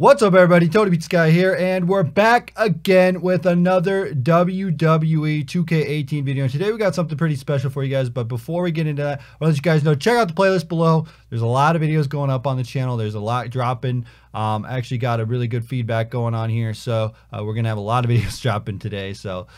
What's up, everybody? TonyPizzaGuy here, and we're back again with another WWE 2K18 video. And today we got something pretty special for you guys, but before we get into that, I'll let you guys know, check out the playlist below. There's a lot of videos going up on the channel. There's a lot dropping. Actually got a really good feedback going on here, so we're going to have a lot of videos dropping today. So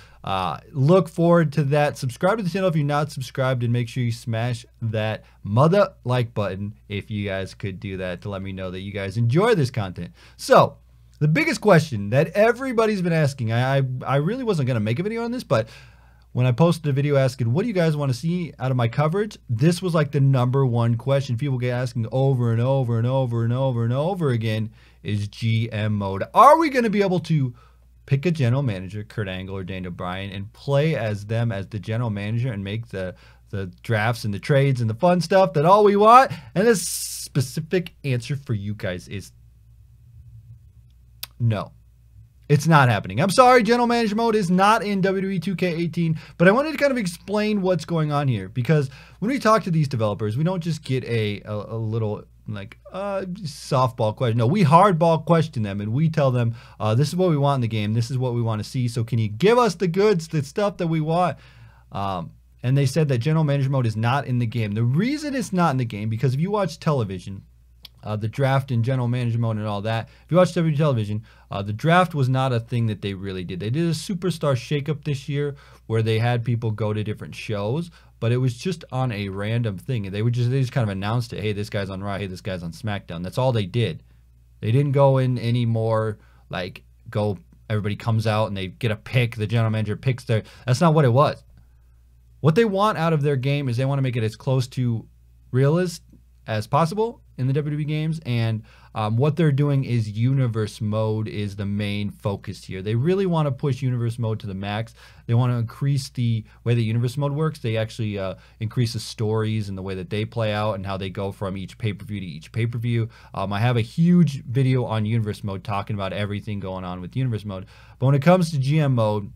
look forward to that. Subscribe to the channel if you're not subscribed, and make sure you smash that mother like button if you guys could do that to let me know that you guys enjoy this content. So the biggest question that everybody's been asking, I really wasn't going to make a video on this, but when I posted a video asking, what do you guys want to see out of my coverage? This was like the #1 question people get asking over and over and over and over and over again is GM mode. Are we going to be able to pick a general manager, Kurt Angle or Daniel Bryan, and play as them as the general manager and make the drafts and the trades and the fun stuff that all we want? And the specific answer for you guys is no. It's not happening. I'm sorry, general manager mode is not in WWE 2K18, but I wanted to kind of explain what's going on here, because when we talk to these developers, we don't just get a little like softball question. No, we hardball question them, and we tell them this is what we want in the game, this is what we want to see, so can you give us the goods, the stuff that we want? And they said that general manager mode is not in the game. The reason it's not in the game, because if you watch television, the draft and general manager mode and all that, if you watch WWE television, the draft was not a thing that they really did. They did a superstar shakeup this year where they had people go to different shows, but it was just on a random thing. They just kind of announced it. Hey, this guy's on Raw. Hey, this guy's on SmackDown. That's all they did. They didn't go in any more like everybody comes out and they get a pick. The general manager picks their. That's not what it was. What they want out of their game is they want to make it as close to realist as possible in the WWE games, and what they're doing is universe mode is the main focus here. They really want to push universe mode to the max. They want to increase the way that universe mode works. They actually increase the stories and the way that they play out and how they go from each pay-per-view to each pay-per-view. I have a huge video on universe mode talking about everything going on with universe mode, but when it comes to GM mode,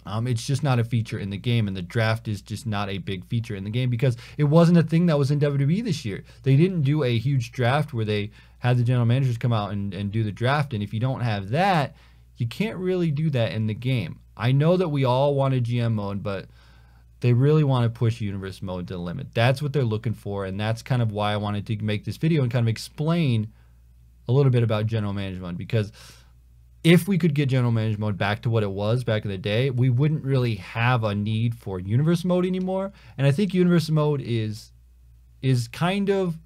it's just not a feature in the game, and the draft is just not a big feature in the game because it wasn't a thing that was in WWE this year. They didn't do a huge draft where they had the general managers come out and do the draft, and if you don't have that, you can't really do that in the game. I know that we all wanted GM mode, but they really want to push universe mode to the limit. That's what they're looking for, and that's kind of why I wanted to make this video and kind of explain a little bit about general management, because if we could get general manager mode back to what it was back in the day, we wouldn't really have a need for universe mode anymore. And I think universe mode is kind of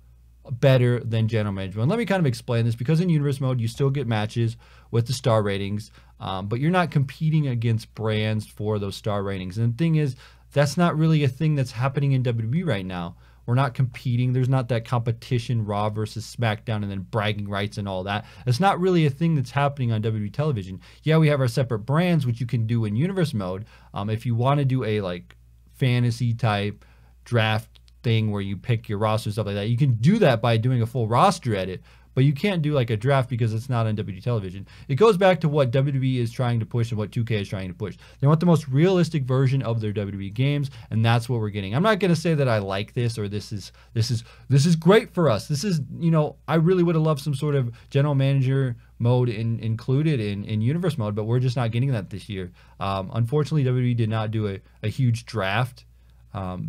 better than general manager mode. Let me kind of explain this, because in universe mode, you still get matches with the star ratings, but you're not competing against brands for those star ratings. And the thing is, that's not really a thing that's happening in WWE right now. We're not competing. There's not that competition, Raw versus SmackDown, and then bragging rights and all that. It's not really a thing that's happening on WWE television. Yeah, we have our separate brands, which you can do in universe mode. If you want to do a like fantasy type draft thing where you pick your roster and stuff like that, you can do that by doing a full roster edit. But you can't do like a draft because it's not on WWE television. It goes back to what WWE is trying to push and what 2K is trying to push. They want the most realistic version of their WWE games, and that's what we're getting. I'm not going to say that I like this or this is great for us. This is, you know, I really would have loved some sort of general manager mode included in universe mode, but we're just not getting that this year. Unfortunately, WWE did not do a huge draft.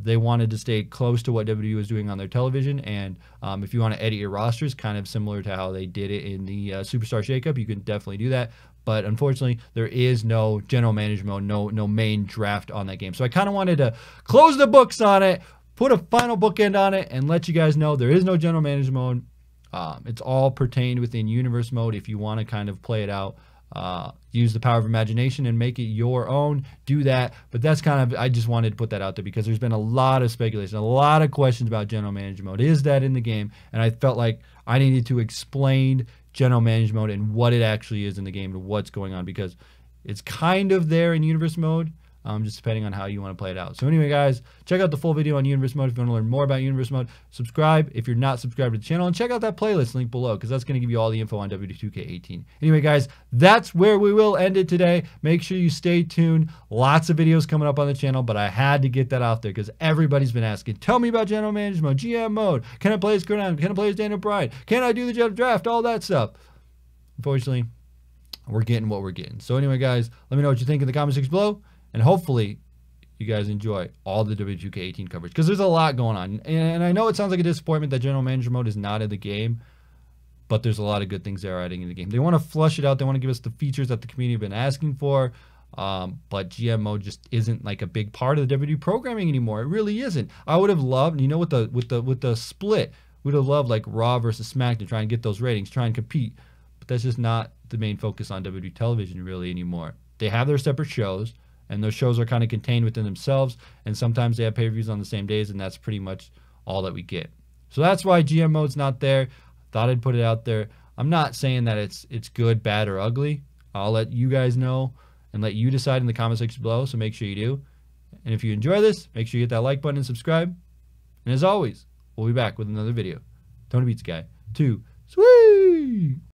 They wanted to stay close to what WWE was doing on their television, and if you want to edit your rosters, kind of similar to how they did it in the Superstar Shakeup, you can definitely do that. But unfortunately, there is no general manager mode, no main draft on that game. So I kind of wanted to close the books on it, put a final bookend on it, and let you guys know there is no general manager mode. It's all pertained within universe mode. If you want to kind of play it out, use the power of imagination and make it your own, do that. But that's kind of, I just wanted to put that out there because there's been a lot of speculation, a lot of questions about general manager mode. Is that in the game? And I felt like I needed to explain general manager mode and what it actually is in the game and what's going on, because it's kind of there in universe mode, just depending on how you want to play it out. So anyway, guys, check out the full video on universe mode if you want to learn more about universe mode. Subscribe if you're not subscribed to the channel, and check out that playlist link below, because that's going to give you all the info on WWE2K18. Anyway, guys, that's where we will end it today. Make sure you stay tuned. Lots of videos coming up on the channel, but I had to get that out there because everybody's been asking, tell me about general manager mode, GM mode. Can I play as Kurt Angle? Can I play as Daniel Bryan? Can I do the draft? All that stuff. unfortunately, we're getting what we're getting. So anyway, guys, let me know what you think in the comment section below, and hopefully you guys enjoy all the WWE 2K18 coverage, because there's a lot going on. And I know it sounds like a disappointment that General Manager mode is not in the game, but there's a lot of good things they're adding in the game. They want to flush it out. They want to give us the features that the community have been asking for. But GM mode just isn't like a big part of the WWE programming anymore. It really isn't. I would have loved, with the split, would have loved like Raw versus SmackDown, try and get those ratings, try and compete. But that's just not the main focus on WWE television really anymore. They have their separate shows, and those shows are kind of contained within themselves, and sometimes they have pay-per-views on the same days, and that's pretty much all that we get. So that's why GM mode's not there. Thought I'd put it out there. I'm not saying that it's good, bad, or ugly. I'll let you guys know and let you decide in the comment section below, so make sure you do. And if you enjoy this, make sure you hit that like button and subscribe. And as always, we'll be back with another video. Tony Pizza Guy 2. Sweet!